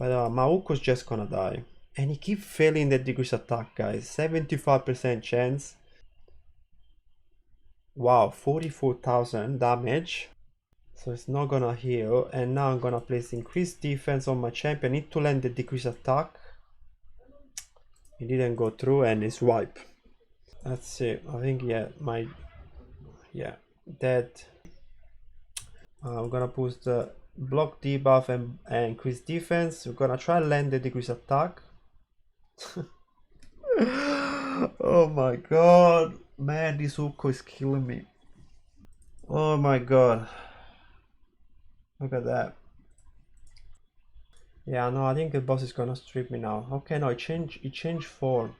But my Ukko's just gonna die. And he keeps failing the decrease attack, guys. 75% chance. Wow, 44,000 damage. So it's not gonna heal. And now I'm gonna place increased defense on my champion. I need to land the decrease attack. It didn't go through and it's wipe. That's it. I think, yeah, dead. I'm gonna push the block debuff and increase defense. We're gonna try and land the decrease attack. Oh my god, man, this Ukko is killing me. Oh my god, look at that. Yeah, no, I think the boss is gonna strip me now. Okay, no, it changed form.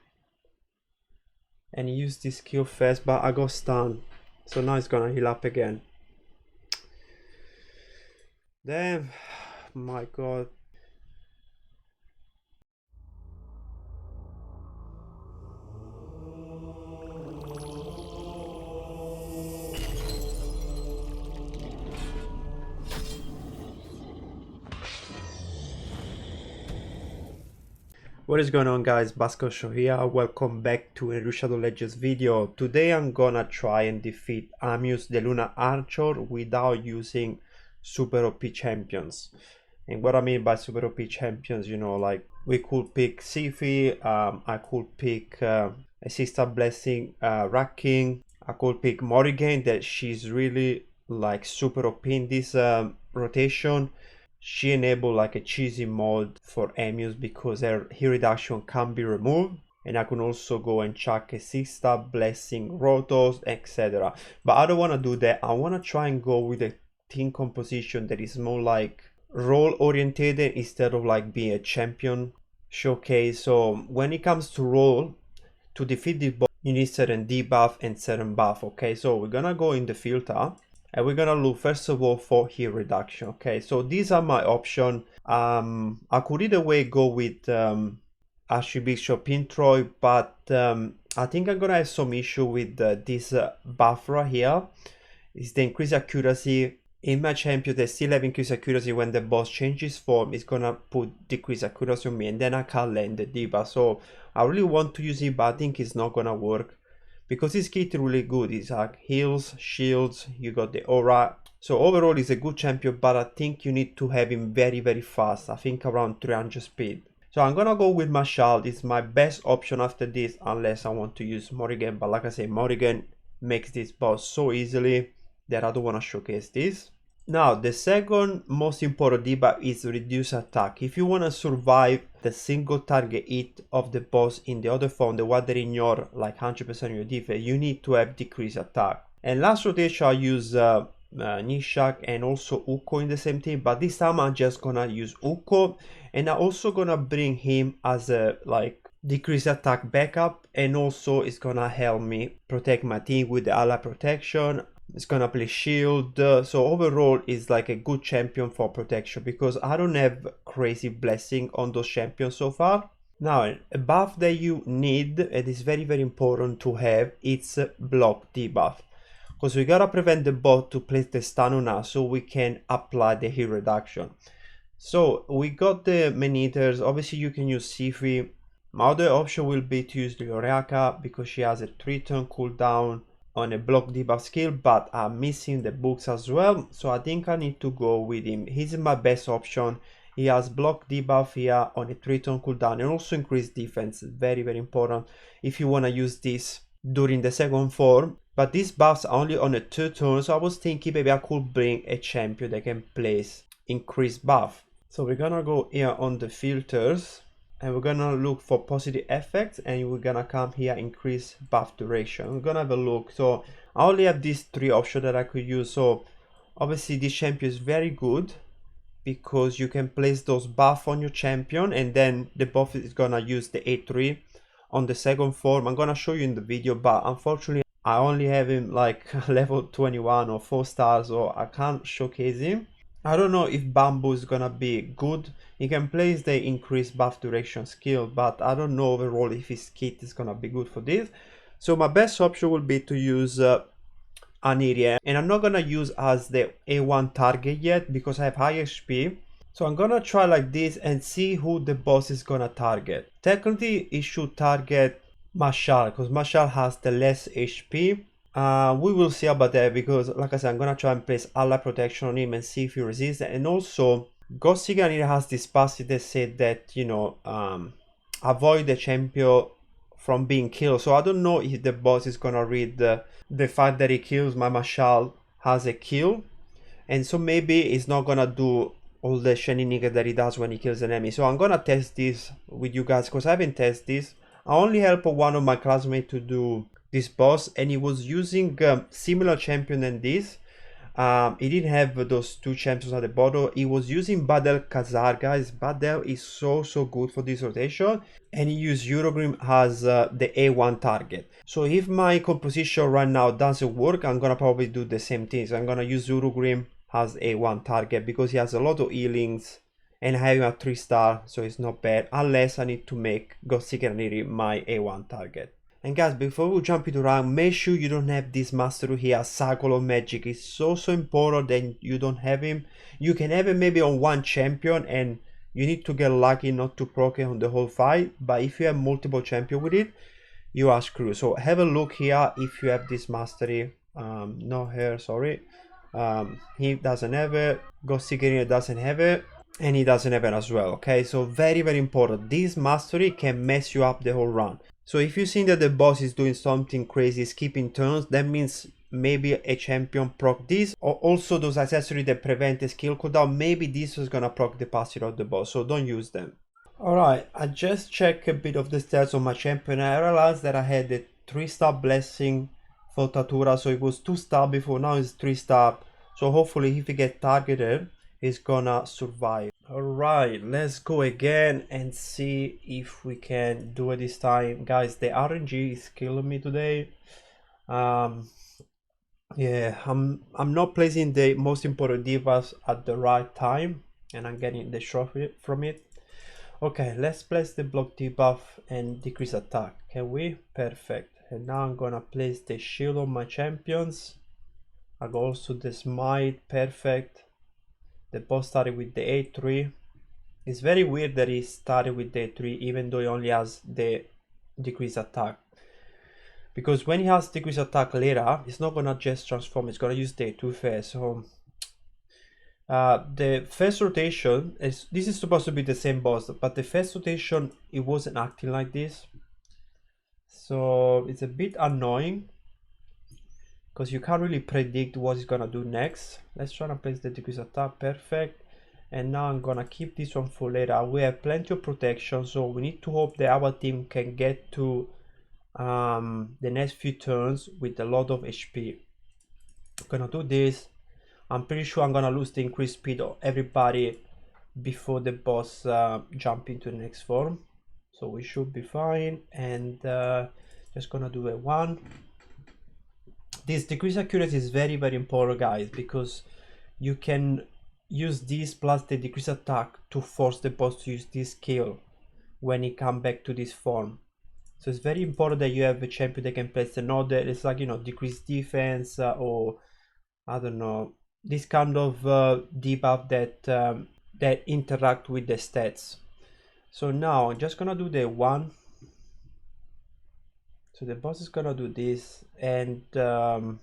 And he used this skill first, but I got stunned. So now it's gonna heal up again. Damn, my god. What is going on, guys? Basco Show here. Welcome back to a Shadow Legends video. Today I'm gonna try and defeat AMIUS the Lunar Archer without using super OP champions. And what I mean by super OP champions, you know, like we could pick Sifi, I could pick a Sister Blessing Racking, I could pick Morrigan, that she's really like super OP in this rotation. She enabled like a cheesy mode for AMIUS because her heal reduction can be removed, and I can also go and chuck a 6-star blessing, rotos, etc. But I don't want to do that. I want to try and go with a team composition that is more like role orientated instead of like being a champion showcase. So when it comes to role, to defeat this boss, you need certain debuff and certain buff. Okay, so we're gonna go in the filter. And we're gonna look first of all for heal reduction. Okay, so these are my options. I could either way go with Archbishop Introy, but I think I'm gonna have some issue with this buff right here. It's the increased accuracy. In my champion, they still have increased accuracy when the boss changes form. It's gonna put decreased accuracy on me, and then I can't land the debuff. So I really want to use it, but I think it's not gonna work. Because this kit is really good. It's like heals, shields, you got the aura. So overall it's a good champion, but I think you need to have him very, very fast. I think around 300 speed. So I'm gonna go with Marshall. It's my best option after this, unless I want to use Morrigan. But like I say, Morrigan makes this boss so easily that I don't want to showcase this. Now, the second most important debuff is reduce attack. If you want to survive the single target hit of the boss in the other form, the one that ignore like 100% of your defense, you need to have decreased attack. And last rotation I use Nishak and also Ukko in the same team, but this time I'm just gonna use Ukko, and I'm also gonna bring him as a like decreased attack backup, and also it's gonna help me protect my team with the ally protection. It's gonna play shield, so overall it's like a good champion for protection because I don't have crazy blessing on those champions so far. Now a buff that you need, it is very, very important to have, it's block debuff, because we gotta prevent the bot to place the stun on us so we can apply the heal reduction. So we got the man-eaters. Obviously you can use Sifi. My other option will be to use the Oriaka because she has a 3-turn cooldown on a block debuff skill, but I'm missing the books as well, so I think I need to go with him. He's my best option. He has block debuff here on a 3-turn cooldown and also increased defense. Very, very important if you want to use this during the second form. But these buffs are only on a 2-turn, so I was thinking maybe I could bring a champion that can place increased buff. So we're gonna go here on the filters, and we're gonna look for positive effects, and we're gonna come here increase buff duration. We're gonna have a look. So I only have these 3 options that I could use. So obviously this champion is very good because you can place those buff on your champion, and then the buff is gonna use the A3 on the second form. I'm gonna show you in the video, but unfortunately I only have him like level 21 or 4 stars, so I can't showcase him. I don't know if Bamboo is gonna be good. He can place the increased buff duration skill, but I don't know overall if his kit is gonna be good for this. So my best option will be to use Aniria, and I'm not gonna use as the A1 target yet because I have high HP. So I'm gonna try like this and see who the boss is gonna target. Technically, it should target Marshall, because Marshall has the less HP. We will see about that, because like I said, I'm gonna try and place ally protection on him and see if he resists. And also, Ghost Siganir has this passive that said that, you know, avoid the champion from being killed. So I don't know if the boss is gonna read the fact that he kills my Marshall has a kill, and so maybe it's not gonna do all the shenanigans that he does when he kills an enemy. So I'm gonna test this with you guys, because I haven't tested this. I only helped one of my classmates to do this boss, and he was using similar champion than this. He didn't have those two champions at the bottom. He was using Badel Khazar, guys. Badel is so good for this rotation, and he used Eurogrim as the A1 target. So if my composition right now doesn't work, I'm gonna probably do the same thing. So I'm gonna use Eurogrim as A1 target, because he has a lot of healings and having a 3-star, so it's not bad, unless I need to make Gothic Raniri my A1 target. And guys, before we jump into rank, make sure you don't have this mastery here, Cycle of Magic. It's so important that you don't have him. You can have him maybe on one champion, and you need to get lucky not to proc it on the whole fight. But if you have multiple champion with it, you are screwed. So have a look here if you have this mastery. No hair, sorry. He doesn't have it. Ghost Sigarina doesn't have it. And he doesn't have it as well. Okay, so very important. This mastery can mess you up the whole run. So if you think that the boss is doing something crazy, skipping turns, that means maybe a champion proc this, or also those accessories that prevent a skill cooldown, maybe this is gonna proc the passive of the boss, so don't use them. Alright, I just checked a bit of the stats on my champion, and I realized that I had a 3-star blessing for Tatura, so it was 2-star before, now it's 3-star, so hopefully if he gets targeted, he's gonna survive. Alright, let's go again and see if we can do it this time. Guys, the RNG is killing me today. Yeah, I'm not placing the most important debuffs at the right time, and I'm getting the trophy from it. Okay, let's place the block debuff and decrease attack. Can we? Perfect. And now I'm gonna place the shield on my champions. I go also the smite. Perfect. The boss started with the A3. It's very weird that he started with the A3 even though he only has the decrease attack. Because when he has decrease attack later, it's not gonna just transform, it's gonna use the A2 first. So the first rotation, this is supposed to be the same boss, but the first rotation, it wasn't acting like this. So it's a bit annoying, because you can't really predict what he's gonna do next. Let's try to place the decrease attack. Perfect. And now I'm gonna keep this one for later. We have plenty of protection, so we need to hope that our team can get to the next few turns with a lot of HP. I'm gonna do this. I'm pretty sure I'm gonna lose the increased speed of everybody before the boss jump into the next form, so we should be fine. And just gonna do a 1. This decrease accuracy is very important, guys, because you can use this plus the decrease attack to force the boss to use this skill when he come back to this form. So it's very important that you have a champion that can place another, it's like, you know, decrease defense or I don't know, this kind of debuff that interact with the stats. So now I'm just gonna do the 1. So the boss is gonna do this, and I'm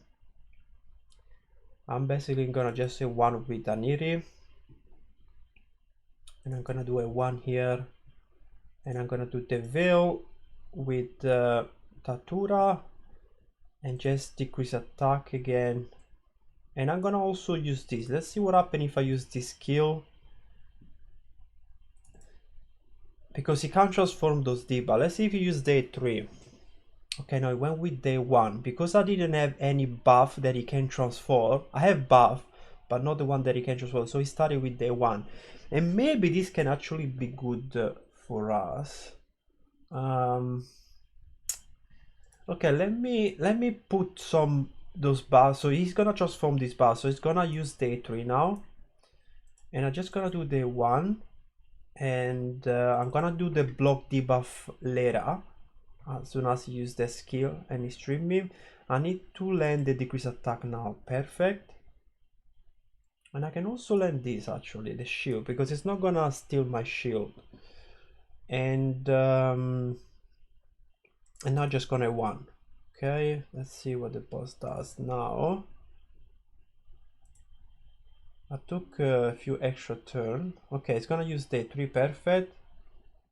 basically gonna just say 1 with Aniri, and I'm gonna do a 1 here, and I'm gonna do the veil with Tatura and just decrease attack again. And I'm gonna also use this. Let's see what happens if I use this skill, because he can't transform those debuffs. Let's see if you use day 3. Okay, no, it went with day 1 because I didn't have any buff that he can transform. I have buff, but not the one that he can transform. So he started with day 1, and maybe this can actually be good for us. Okay, let me put some those buffs. So he's gonna transform this buff. So he's gonna use day 3 now, and I'm just gonna do day 1, and I'm gonna do the block debuff later. As soon as he use the skill and he stream me, I need to land the decrease attack now. Perfect. And I can also land this actually, the shield, because it's not gonna steal my shield. And now just gonna 1. Okay, let's see what the boss does now. I took a few extra turn. Okay, it's gonna use day 3, perfect.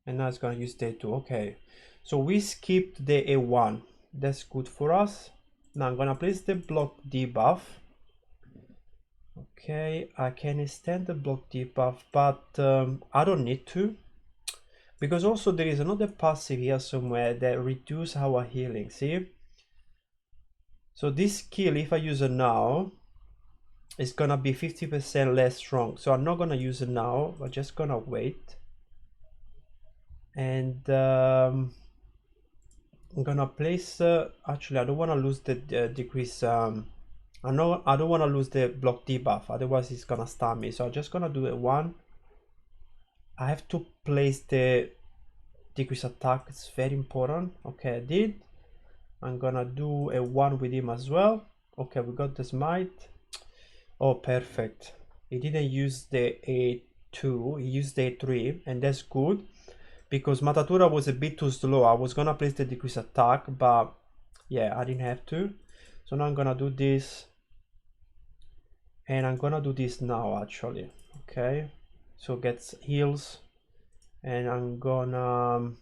And now it's gonna use day 2. Okay, so we skipped the A1. That's good for us. Now I'm gonna place the block debuff. Okay, I can extend the block debuff, but I don't need to, because also there is another passive here somewhere that reduces our healing. See, so this skill, if I use it now, it's gonna be 50% less strong. So I'm not gonna use it now. I'm just gonna wait, and I'm gonna place. Actually, I don't want to lose the decrease. I don't want to lose the block debuff. Otherwise, it's gonna stun me. So I'm just gonna do it 1. I have to place the decrease attack. It's very important. Okay, I did. I'm gonna do a 1 with him as well. Okay, we got the smite. Oh, perfect. He didn't use the A2, he used the A3, and that's good, because Matatura was a bit too slow. I was gonna place the decrease attack, but yeah, I didn't have to. So now I'm gonna do this, and I'm gonna do this now actually. Okay, so gets heals, and I'm gonna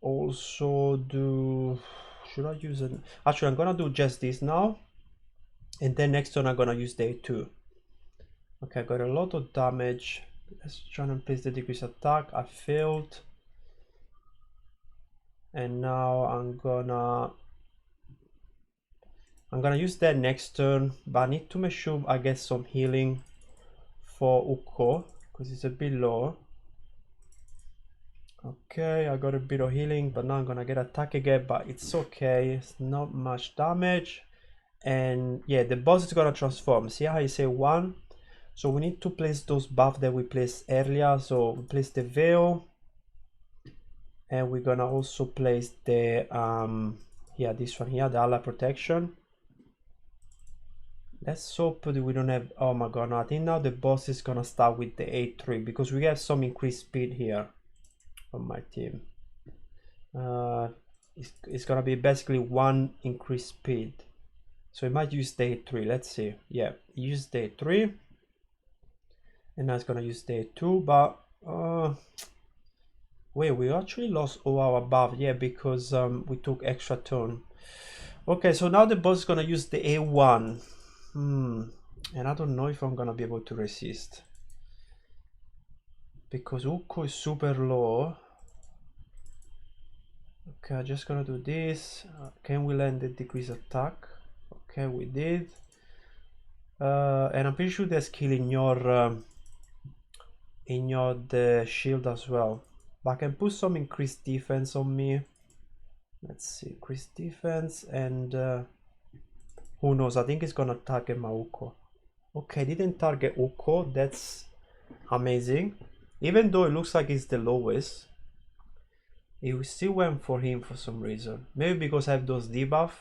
also do, should I use it? Actually, I'm gonna do just this now, and then next turn I'm gonna use the A2. Okay, I got a lot of damage. Let's try and place the decrease attack. I failed. And now I'm gonna use that next turn, but I need to make sure I get some healing for Ukko, because it's a bit low. Okay, I got a bit of healing, but now I'm gonna get attack again, but it's okay. It's not much damage. And yeah, the boss is gonna transform. See how I say 1? So we need to place those buffs that we placed earlier. So we place the veil, and we're gonna also place the yeah, this one here, the ally protection. Let's hope that we don't have, oh my god, no, I think now the boss is gonna start with the A3, because we have some increased speed here on my team. It's gonna be basically 1 increased speed, so we might use the A3. Let's see. Yeah, use the A3, and now it's gonna use the A2, but wait, we actually lost all our buff. Yeah, because we took extra turn. Okay, so now the boss is gonna use the A1. And I don't know if I'm gonna be able to resist, because Ukko is super low. Okay, I'm just gonna do this. Can we land the decrease attack? Okay, we did. And I'm pretty sure there's skill in your the shield as well. But I can put some increased defense on me. Let's see, increased defense, and who knows? I think it's gonna target my Ukko. Okay, didn't target Ukko. That's amazing. Even though it looks like it's the lowest, it still went for him for some reason. Maybe because I have those debuff.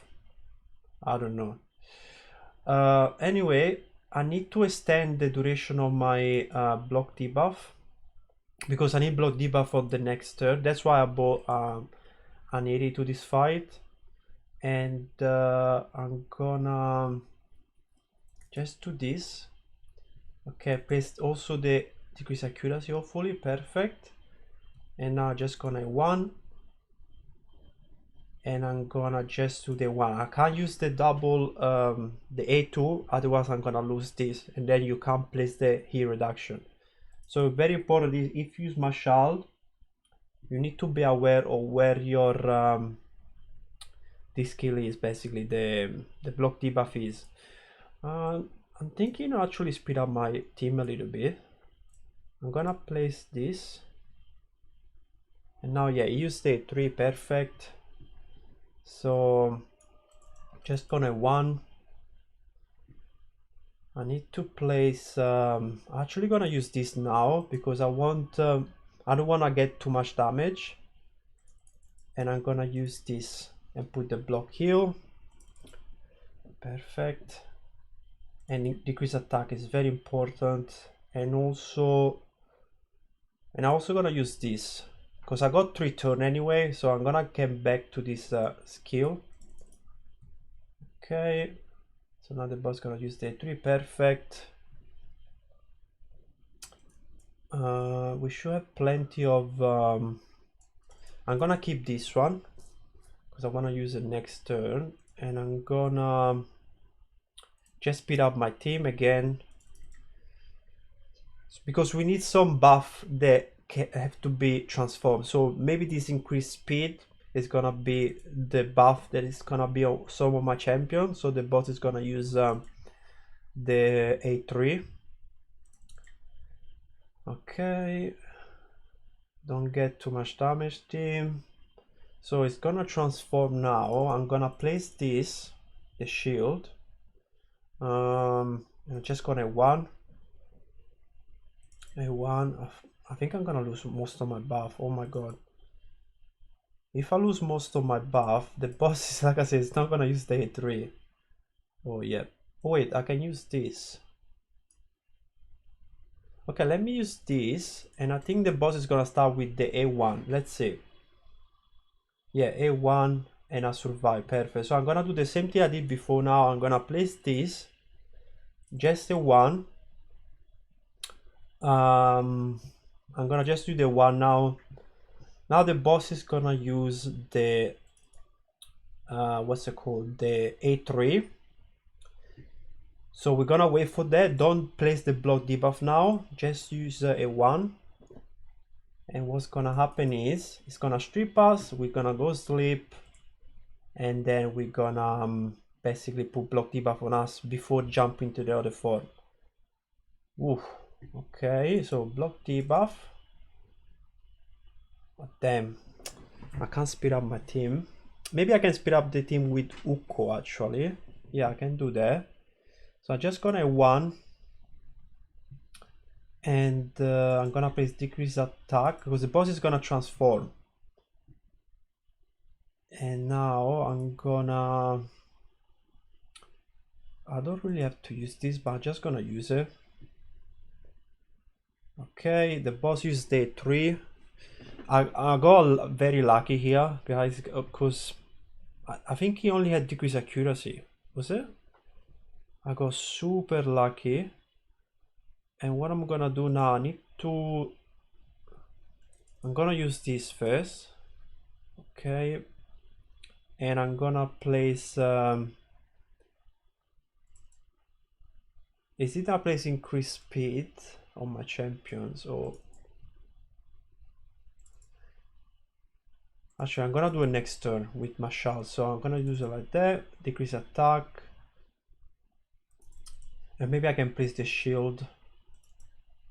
I don't know. Anyway, I need to extend the duration of my block debuff, because I need block debuff for the next turn. That's why I bought an 80 to this fight. And I'm gonna just do this. Okay, paste also the decrease accuracy, hopefully, perfect. And now just gonna 1, and I'm gonna just do the 1. I can't use the double the A2, otherwise I'm gonna lose this, and then you can't place the heal reduction. So very important is, if you use Marshal, you need to be aware of where your this skill is, basically the block debuff is. I'm thinking to actually speed up my team a little bit. I'm gonna place this, and now yeah, use the 3, perfect. So just gonna 1. I need to place actually gonna use this now, because I want I don't want to get too much damage, and I'm gonna use this and put the block heal, perfect. and decrease attack is very important. And also, I'm also gonna use this because I got 3 turn anyway, so I'm gonna come back to this skill. Okay, so now the boss gonna use the 3, perfect. We should have plenty of I'm gonna keep this one because I want to use it next turn, and I'm gonna just speed up my team again because we need some buff that have to be transformed. So maybe this increased speed is gonna be the buff that is gonna be on some of my champions. So the boss is gonna use the A3. Okay, don't get too much damage, team. So it's gonna transform now. I'm gonna place this, the shield. I'm just gonna A1. I think I'm gonna lose most of my buff. Oh my god. If I lose most of my buff, the boss is, like I said, it's not gonna use the A3. Oh yeah. Oh wait, I can use this. Okay, let me use this, and I think the boss is gonna start with the A1. Let's see. Yeah, A1, and I survive. Perfect. So I'm gonna do the same thing I did before now. I'm gonna place this, just A1. I'm gonna just do the 1 now. Now the boss is gonna use the what's it called, the A3. So we're gonna wait for that. Don't place the block debuff now, just use A1. And what's gonna happen is it's gonna strip us, we're gonna go sleep, and then we're gonna basically put block debuff on us before jumping to the other form. Oof. Okay, so block debuff. Oh, damn, I can't speed up my team. Maybe I can speed up the team with Uko actually. Yeah, I can do that. So I'm just gonna 1, and I'm gonna place decrease attack because the boss is gonna transform. And now I'm gonna, I don't really have to use this, but I'm just gonna use it. Okay, the boss used day 3. I got very lucky here, guys, because I think he only had decrease accuracy. Was it? I got super lucky. And what I'm gonna do now, I'm gonna use this first. Okay. And I'm gonna place is it I place increased speed on my champions, or actually I'm gonna do it next turn with my shell. So I'm gonna use it like that, decrease attack, and maybe I can place the shield.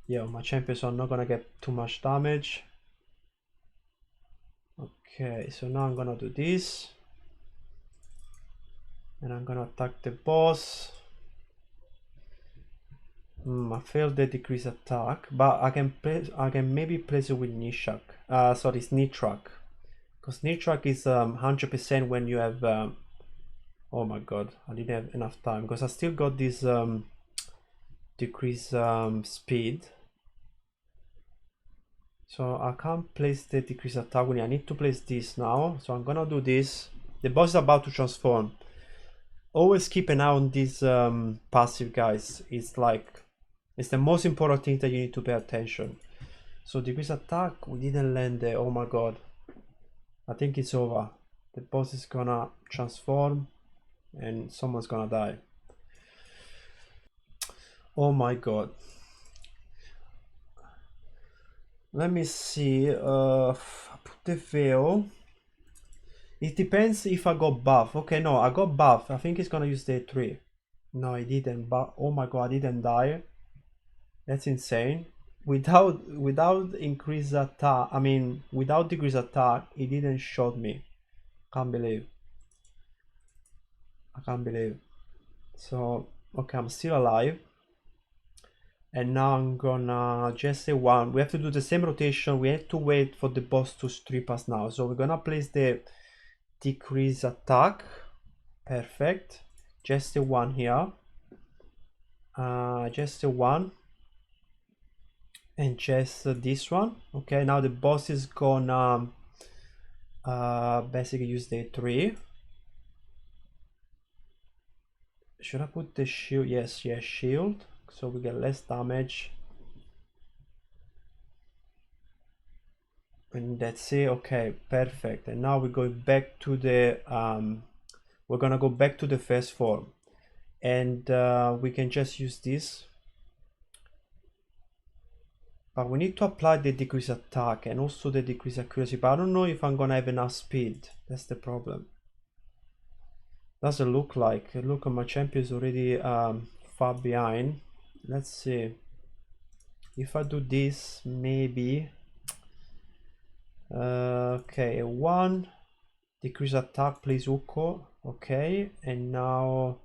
Yeah, my champions are not gonna get too much damage. Okay, so now I'm gonna do this, and I'm gonna attack the boss. I failed the decrease attack, but I can maybe place it with Nishak. Sorry, it's Nitrak, because Nitrak is 100% when you have. Oh my god, I didn't have enough time because I still got this decrease speed. So I can't place the decrease attack when I need to place this now. So I'm gonna do this. The boss is about to transform. Always keep an eye on this passive, guys. It's the most important thing that you need to pay attention. So decrease attack, we didn't land there. Oh my god, I think it's over. The boss is gonna transform and someone's gonna die. Oh my god. Let me see. Put the veil. It depends if I got buff. Okay, no, I got buff. I think he's gonna use the 3. No, I didn't. But oh my god, I didn't die. That's insane. Without increase attack, I mean without decrease attack, he didn't shot me. Can't believe. I can't believe. So okay, I'm still alive. And now I'm gonna just say 1. We have to do the same rotation. We have to wait for the boss to strip us now. So we're gonna place the decrease attack. Perfect. Just the 1 here. just one and just this one. Okay, now the boss is gonna basically use the 3. Should I put the shield? Yes, shield, so we get less damage. And that's it. Okay, perfect. And now we're going back to the we're gonna go back to the first form, and we can just use this, but we need to apply the decrease attack and also the decrease accuracy, but I don't know if I'm gonna have enough speed. That's the problem. Doesn't look like. Look, my champion is already far behind. Let's see if I do this, maybe. Okay, 1 decrease attack, please, Uko. Okay, and now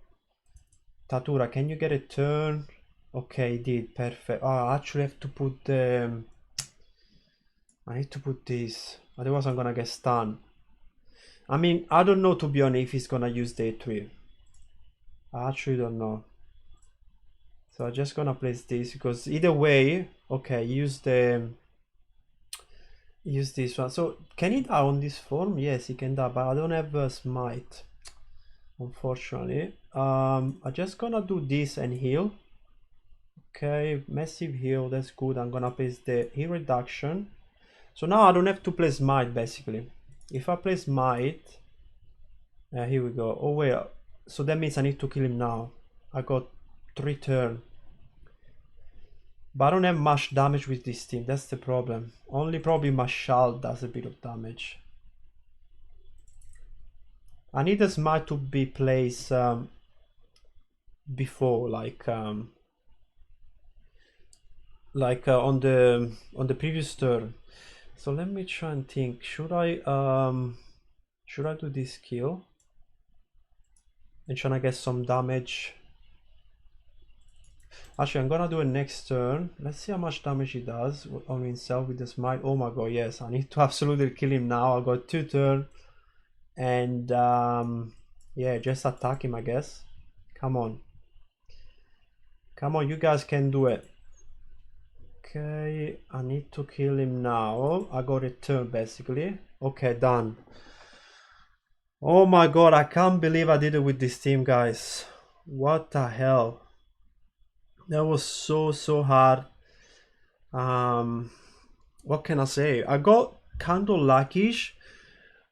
Tatura, can you get a turn? Okay, did. Perfect. Oh, I actually have to put the I need to put this, otherwise I'm gonna get stunned. I mean, I don't know, to be honest, if he's gonna use day 3. I actually don't know. So I'm just gonna place this, because either way, okay, use this one. So can he die on this form? Yes, he can die, but I don't have a smite, unfortunately. I'm just gonna do this and heal. Okay, massive heal, that's good. I'm gonna place the heal reduction. So now I don't have to place smite, basically. If I place smite, here we go. Oh wait, so that means I need to kill him now. I got 3 turns. But I don't have much damage with this team, that's the problem. Only probably Mashal does a bit of damage. I need a smite to be placed before, like on the previous turn. So let me try and think. Should I do this kill and trying to get some damage? Actually, I'm gonna do it next turn. Let's see how much damage he does on himself with the smite. Oh my god, yes, I need to absolutely kill him now. I got 2 turns, and yeah, just attack him, I guess. Come on, you guys can do it. Okay, I need to kill him now. I got a turn, basically. Okay, done. Oh my god, I can't believe I did it with this team, guys. What the hell? That was so hard. What can I say? I got kind of luckish.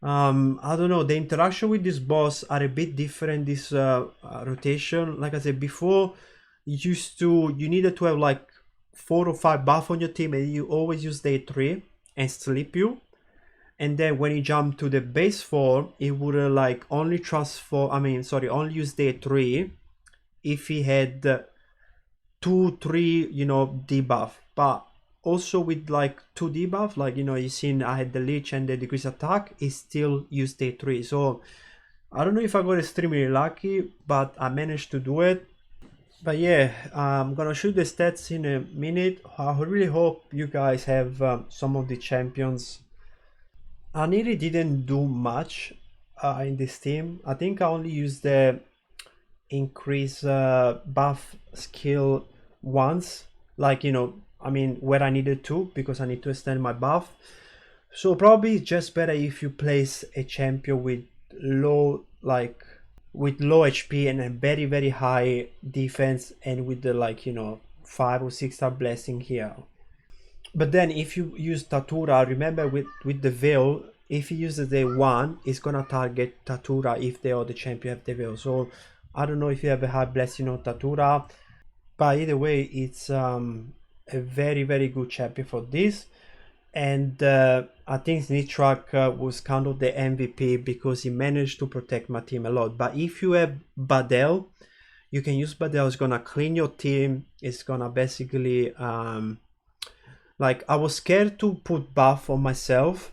I don't know, the interaction with this boss are a bit different this rotation. Like I said before, you needed to have like 4 or 5 buff on your team, and you always use day 3 and sleep you. And then when you jump to the base form, it would like only transform, only use day 3 if he had 2, 3, debuff. But also with like 2 debuff, like, you seen I had the leech and the decrease attack, it still used day 3. So I don't know if I got extremely lucky, but I managed to do it. But yeah, I'm gonna show you the stats in a minute. I really hope you guys have some of the champions. I really didn't do much in this team. I think I only used the increase buff skill once, like, where I needed to, because I need to extend my buff. So probably it's just better if you place a champion with low HP and a very high defense, and with the 5 or 6 star blessing here. But then if you use Tatura, remember with the veil, if he uses the 1, it's gonna target Tatura if the other champion have the veil. So I don't know if you have a high blessing on Tatura, but either way, it's a very good champion for this. And I think Nitrak was kind of the MVP because he managed to protect my team a lot. But if you have Badel, you can use Badel. It's gonna clean your team. It's gonna basically like, I was scared to put buff on myself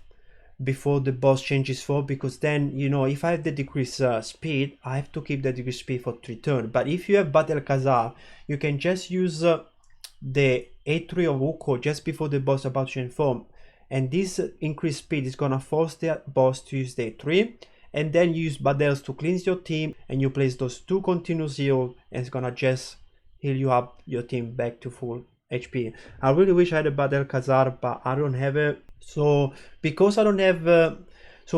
before the boss changes form, because then, if I have the decrease speed, I have to keep the decrease speed for 3 turns. But if you have Battle Kazar, you can just use the A3 of Uko just before the boss about to change form, and this increased speed is gonna force the boss to use the A3, and then use Badels to cleanse your team, and you place those 2 continuous heal, and it's gonna just heal you up your team back to full HP. I really wish I had a Battle Khazar, but I don't have it. So because I don't have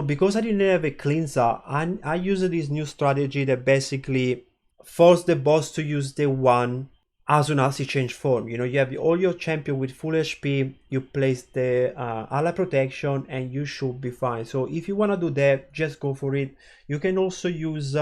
because I didn't have a cleanser, I used this new strategy that basically forced the boss to use the one as soon as he changed form. You know, you have all your champion with full HP, you place the ally protection, and you should be fine. So if you want to do that, just go for it. You can also use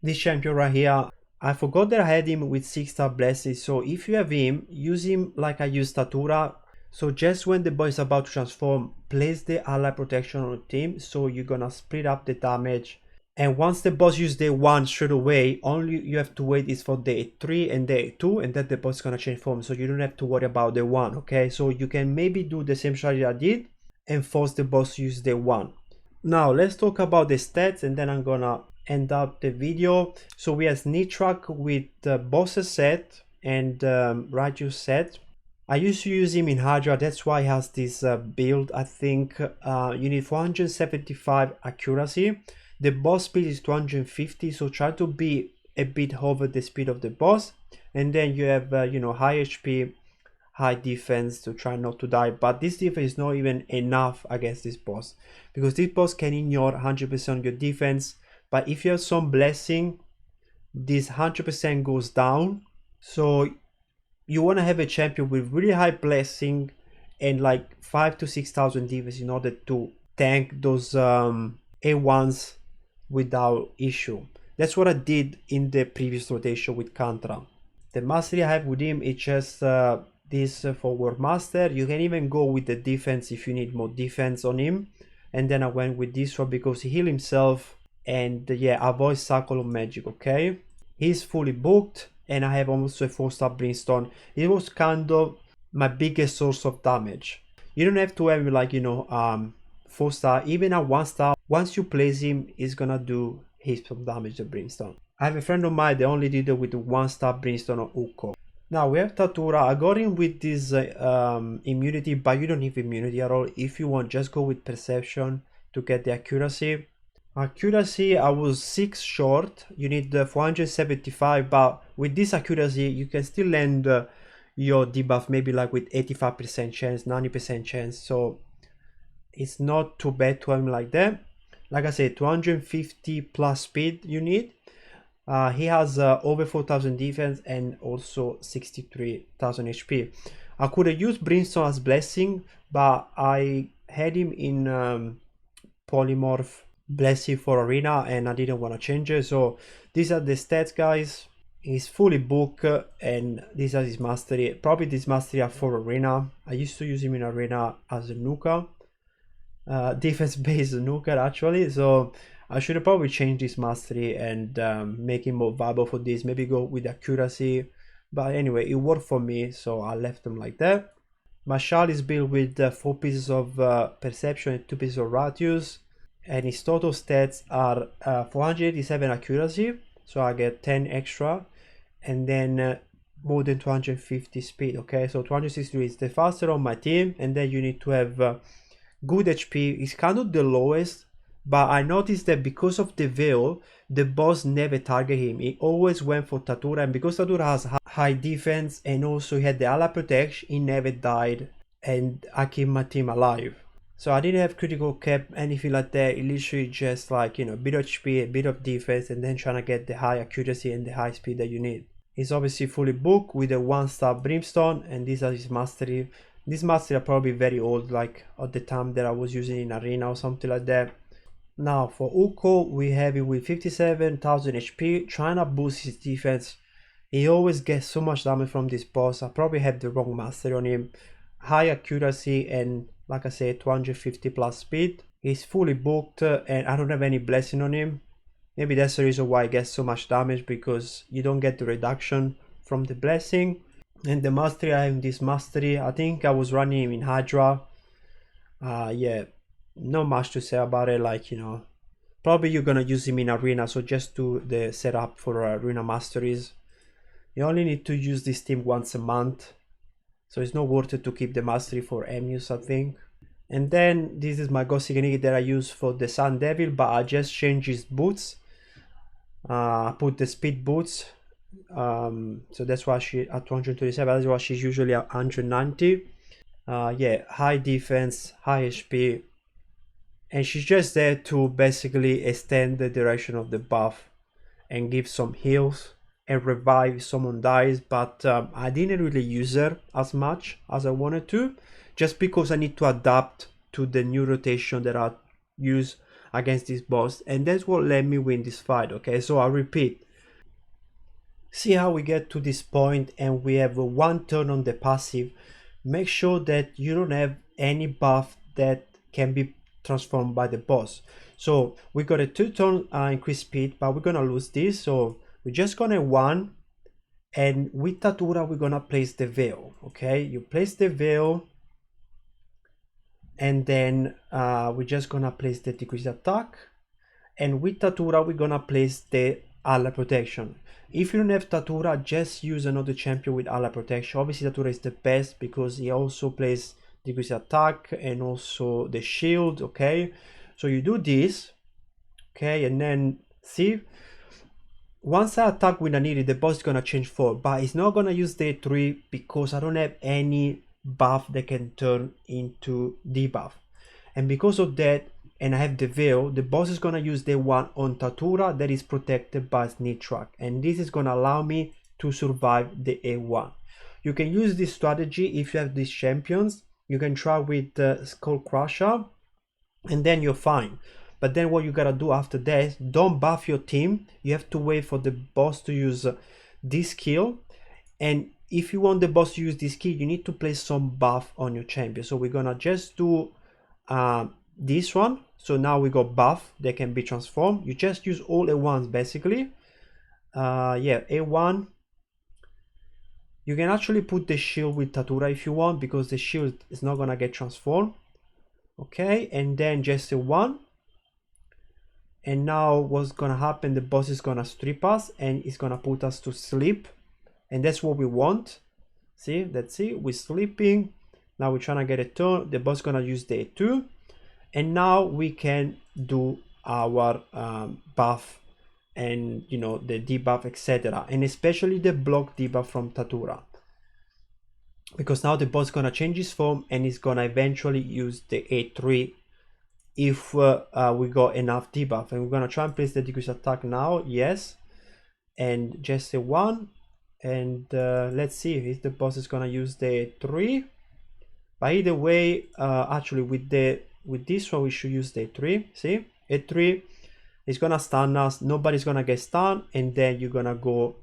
this champion right here. I forgot that I had him with 6-star blessings, so if you have him, use him like I used Statura. So just when the boss is about to transform, place the ally protection on the team, so you're gonna split up the damage. And once the boss uses day 1 straight away, only you have to wait is for day 3 and day 2, and then the boss is gonna change form, so you don't have to worry about day 1, okay? So you can maybe do the same strategy I did and force the boss to use day 1. Now let's talk about the stats, and then I'm gonna end up the video. So we have Nitrak with bosses set and Raju set. I used to use him in Hydra, that's why he has this build. I think you need 475 accuracy. The boss speed is 250, so try to be a bit over the speed of the boss. And then you have you know, high HP, high defense to try not to die, but this defense is not even enough against this boss, because this boss can ignore 100% of your defense. But if you have some blessing, this 100% goes down. So you want to have a champion with really high blessing and like 5 to 6,000 defense in order to tank those A1s without issue. That's what I did in the previous rotation with Kantra. The mastery I have with him is just this for War Master. You can even go with the defense if you need more defense on him. And then I went with this one because he healed himself and yeah, avoid Circle of Magic, okay? He's fully booked and I have almost a 4-star Brimstone. It was kind of my biggest source of damage. You don't have to have like, you know, 4-star, even at 1-star. Once you place him, he's gonna do his some damage to Brimstone. I have a friend of mine that only did it with the 1-star Brimstone on Ukko. Now we have Tatura. I got him with this immunity, but you don't need immunity at all. If you want, just go with Perception to get the accuracy. Accuracy, I was 6 short. You need 475, but with this accuracy, you can still land your debuff maybe like with 85% chance, 90% chance. So it's not too bad to have him like that. Like I said, 250 plus speed you need. He has over 4,000 defense and also 63,000 HP. I could have used Brimstone as blessing, but I had him in polymorph blessing for arena and I didn't want to change it. So these are the stats, guys. He's fully booked and these are his mastery. Probably this mastery are for arena. I used to use him in arena as a nuker, defense based nuker actually. So I should have probably changed this mastery and make him more viable for this. Maybe go with accuracy, but anyway, it worked for me, so I left them like that. My Shal is built with 4 pieces of perception and 2 pieces of radius, and his total stats are 487 accuracy, so I get 10 extra, and then more than 250 speed. Okay, so 263 is the faster on my team, and then you need to have good HP. It's kind of the lowest, but I noticed that because of the veil, the boss never target him. He always went for Tatura, and because Tatura has high defense and also he had the ally protection, he never died and I keep my team alive. So I didn't have critical cap, anything like that. It literally just like, you know, a bit of HP, a bit of defense, and then trying to get the high accuracy and the high speed that you need. He's obviously fully booked with a 1-star Brimstone, and these are his mastery. These mastery are probably very old, like at the time that I was using in arena or something like that. Now for Ukko, we have it with 57,000 HP, trying to boost his defense. He always gets so much damage from this boss. I probably have the wrong mastery on him. High accuracy and like I said, 250 plus speed. He's fully booked and I don't have any blessing on him. Maybe that's the reason why he gets so much damage, because you don't get the reduction from the blessing. And the mastery, I have this mastery. I think I was running him in Hydra. Yeah, not much to say about it. Like, you know, probably you're gonna use him in arena, so just do the setup for arena masteries. You only need to use this team once a month, so it's not worth it to keep the mastery for AMIUS, I think. And then this is my Gothic Enigma that I use for the Sun Devil, but I just changed his boots. I put the speed boots So that's why she at 227. That's why she's usually at 190. Yeah, high defense, high HP, and she's just there to basically extend the duration of the buff and give some heals and revive if someone dies. But I didn't really use her as much as I wanted to, just because I need to adapt to the new rotation that I use against this boss, and that's what let me win this fight. Okay, so I repeat, see how we get to this point and we have one turn on the passive. Make sure that you don't have any buff that can be transformed by the boss. So we got a 2-turn increased speed, but we're gonna lose this, so we're just gonna 1, and with Tatura we're gonna place the veil. Okay, you place the veil, and then we're just gonna place the decreased attack, and with Tatura we're gonna place the ally protection. If you don't have Tatura, just use another champion with ally protection. Obviously Tatura is the best because he also plays decreased attack and also the shield. Okay, so you do this, okay, and then see, once I attack with Aniri, the boss is gonna change form, but it's not gonna use day 3 because I don't have any buff that can turn into debuff. And because of that, and I have the veil, the boss is gonna use the one on Tatura that is protected by Sneak Track, and this is gonna allow me to survive the A1. You can use this strategy if you have these champions. You can try with Skull Crusher, and then you're fine. But then what you gotta do after that, don't buff your team. You have to wait for the boss to use this skill, and if you want the boss to use this skill, you need to place some buff on your champion. So we're gonna just do this one. So now we got buff that can be transformed. You just use all at once basically. Yeah, A1. You can actually put the shield with Tatura if you want, because the shield is not gonna get transformed. Okay, and then just A1. And now what's gonna happen, the boss is gonna strip us and it's gonna put us to sleep, and that's what we want. See, that's it, we're sleeping. Now we're trying to get a turn, the boss is gonna use the A2, and now we can do our buff and, you know, the debuff, etc., and especially the block debuff from Tatura, because now the boss is gonna change his form and he's gonna eventually use the A3 if we got enough debuff. And we're gonna try and place the decrease attack now. Yes, and just a 1, and let's see if the boss is gonna use the 3. But either way, actually with this one we should use the 3. See, A3 is gonna stun us, nobody's gonna get stunned, and then you're gonna go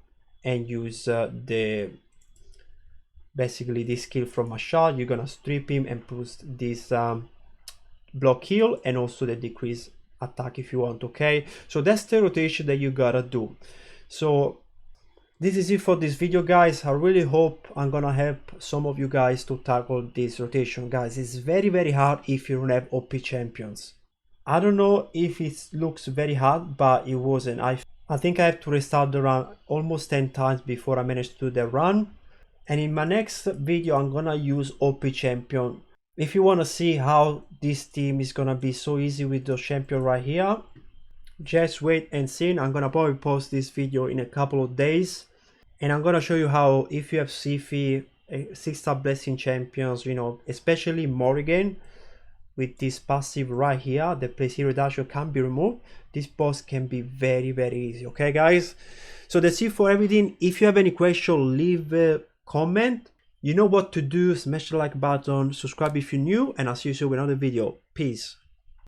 and use basically this skill from a shot. You're gonna strip him and boost this block heal and also the decrease attack if you want. Okay, so that's the rotation that you gotta do. So this is it for this video, guys. I really hope I'm gonna help some of you guys to tackle this rotation. Guys, it's very hard if you don't have OP champions. I don't know if it looks very hard, but it wasn't. I think I have to restart the run almost 10 times before I managed to do the run. And in my next video I'm gonna use OP champion. If you want to see how this team is gonna be so easy with those champion right here, just wait and see. I'm gonna probably post this video in a couple of days, and I'm gonna show you how, if you have Sifi, 6-star blessing champions, you know, especially Morrigan, with this passive right here, the place hero dash can be removed, this boss can be very easy. Okay guys, so that's it for everything. If you have any question, leave a comment. You know what to do. Smash the like button, subscribe if you're new, and I'll see you soon with another video. Peace.